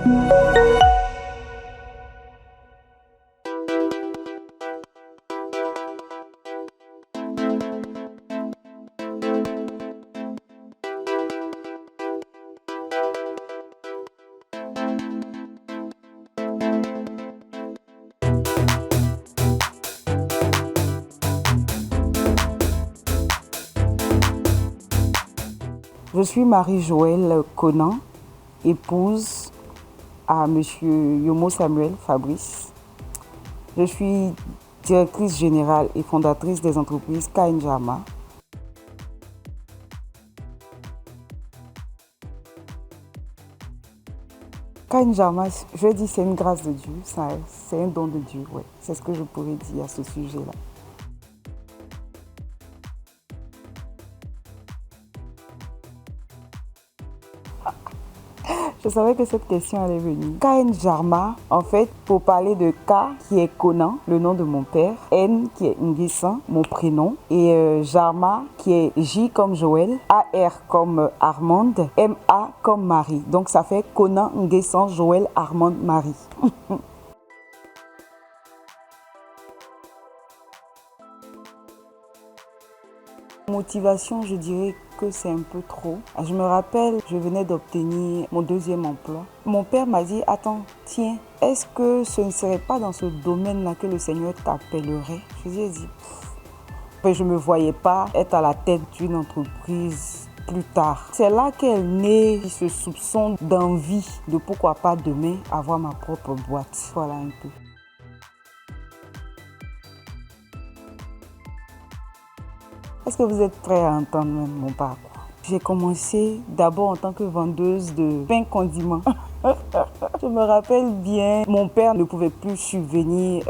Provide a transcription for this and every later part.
Je suis Marie-Joëlle Conan, épouse à Monsieur Yomo Samuel Fabrice. Je suis directrice générale et fondatrice des entreprises KN Jarma. KN Jarma, je dis c'est une grâce de Dieu, c'est un don de Dieu, ouais. C'est ce que je pourrais dire à ce sujet-là. Je savais que cette question allait venir. KN Jarma, en fait, pour parler de K qui est Conan, le nom de mon père, N qui est Nguessan, mon prénom, et Jarma qui est J comme Joël, AR comme Armande, MA comme Marie. Donc ça fait Conan, Nguessan, Joël, Armande, Marie. Motivation, je dirais que c'est un peu trop. Je me rappelle, je venais d'obtenir mon deuxième emploi. Mon père m'a dit, attends, tiens, est-ce que ce ne serait pas dans ce domaine-là que le Seigneur t'appellerait? Je lui ai dit, je ne me voyais pas être à la tête d'une entreprise plus tard. C'est là qu'est né ce soupçon d'envie de pourquoi pas demain avoir ma propre boîte. Voilà un peu. Est-ce que vous êtes prêts à entendre mon parcours? J'ai commencé d'abord en tant que vendeuse de pain condiments. Je me rappelle bien, mon père ne pouvait plus subvenir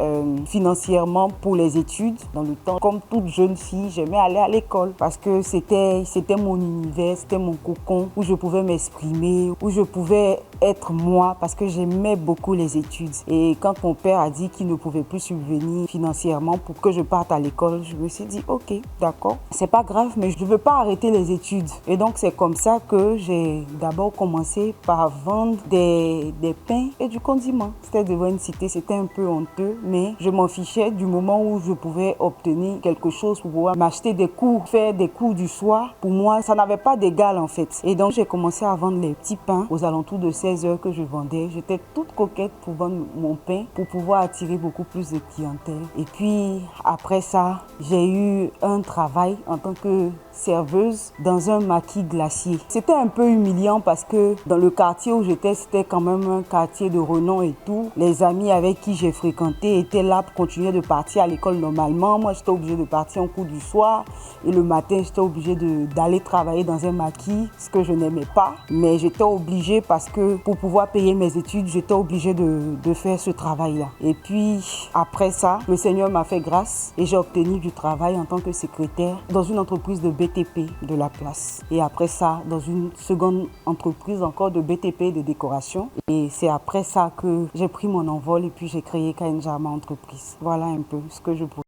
financièrement pour les études. Dans le temps, comme toute jeune fille, j'aimais aller à l'école parce que c'était mon univers, c'était mon cocon où je pouvais m'exprimer, où je pouvais être moi parce que j'aimais beaucoup les études. Et quand mon père a dit qu'il ne pouvait plus subvenir financièrement pour que je parte à l'école, je me suis dit ok, d'accord, c'est pas grave, mais je ne veux pas arrêter les études. Et donc c'est comme ça que j'ai d'abord commencé par vendre des pains et du condiment. C'était devant une cité, c'était un peu honteux, mais je m'en fichais du moment où je pouvais obtenir quelque chose pour pouvoir m'acheter des cours, faire des cours du soir. Pour moi, ça n'avait pas d'égal en fait. Et donc j'ai commencé à vendre les petits pains aux alentours de 16 heures que je vendais. J'étais toute coquette pour vendre mon pain, pour pouvoir attirer beaucoup plus de clientèle. Et puis après ça, j'ai eu un travail en tant que serveuse dans un maquis glacier. C'était un peu humiliant parce que dans le quartier où j'étais, c'était quand même un quartier de renom et tout. Les amis avec qui j'ai fréquenté étaient là pour continuer de partir à l'école normalement. Moi, j'étais obligée de partir en cours du soir et le matin, j'étais obligée d'aller travailler dans un maquis, ce que je n'aimais pas. Mais j'étais obligée parce que pour pouvoir payer mes études, j'étais obligée de faire ce travail-là. Et puis après ça, le Seigneur m'a fait grâce et j'ai obtenu du travail en tant que secrétaire dans une entreprise de BTP de la place. Et après ça, dans une seconde entreprise encore de BTP de décoration. Et c'est après ça que j'ai pris mon envol et puis j'ai créé KN Jarma Entreprise. Voilà un peu ce que je pourrais.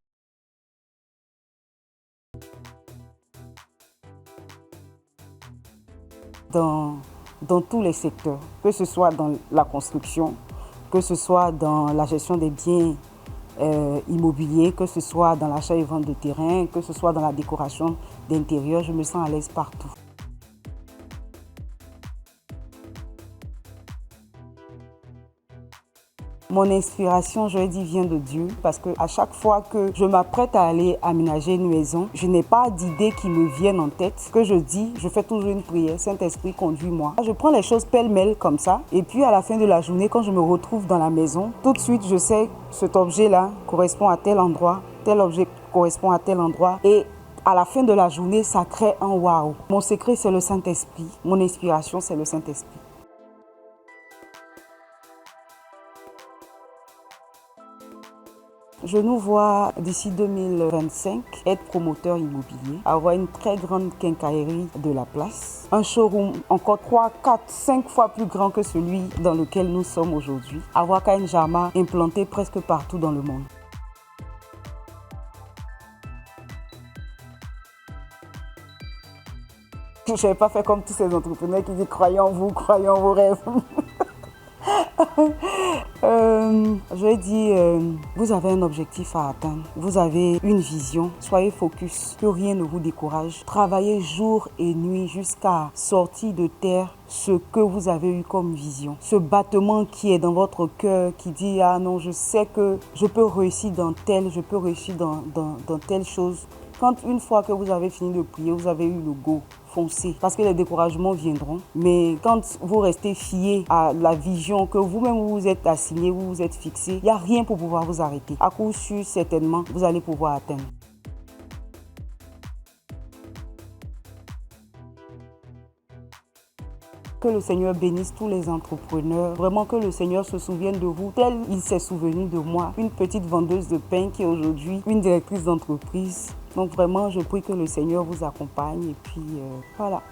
Dans tous les secteurs, que ce soit dans la construction, que ce soit dans la gestion des biens immobiliers, que ce soit dans l'achat et vente de terrain, que ce soit dans la décoration d'intérieur, je me sens à l'aise partout. Mon inspiration, je l'ai dit, vient de Dieu parce qu'à chaque fois que je m'apprête à aller aménager une maison, je n'ai pas d'idées qui me viennent en tête. Ce que je dis, je fais toujours une prière. Saint-Esprit, conduis-moi. Je prends les choses pêle-mêle comme ça et puis à la fin de la journée, quand je me retrouve dans la maison, tout de suite, je sais que cet objet-là correspond à tel endroit, tel objet correspond à tel endroit et à la fin de la journée, ça crée un waouh. Mon secret, c'est le Saint-Esprit. Mon inspiration, c'est le Saint-Esprit. Je nous vois d'ici 2025 être promoteur immobilier, avoir une très grande quincaillerie de la place, un showroom encore 3, 4, 5 fois plus grand que celui dans lequel nous sommes aujourd'hui, avoir KN Jarma implanté presque partout dans le monde. Je n'avais pas fait comme tous ces entrepreneurs qui disent croyez en vous, croyez en vos rêves. Je vais dire, vous avez un objectif à atteindre, vous avez une vision, soyez focus, que rien ne vous décourage. Travaillez jour et nuit jusqu'à sortir de terre ce que vous avez eu comme vision. Ce battement qui est dans votre cœur, qui dit, ah non, je sais que je peux réussir dans tel, je peux réussir dans telle chose. Quand une fois que vous avez fini de prier, vous avez eu le go, foncez. Parce que les découragements viendront. Mais quand vous restez fié à la vision que vous-même vous êtes assigné, vous vous êtes fixé, il n'y a rien pour pouvoir vous arrêter. À coup sûr, certainement, vous allez pouvoir atteindre. Que le Seigneur bénisse tous les entrepreneurs. Vraiment que le Seigneur se souvienne de vous, tel il s'est souvenu de moi. Une petite vendeuse de pain qui est aujourd'hui une directrice d'entreprise. Donc vraiment, je prie que le Seigneur vous accompagne. Et puis voilà.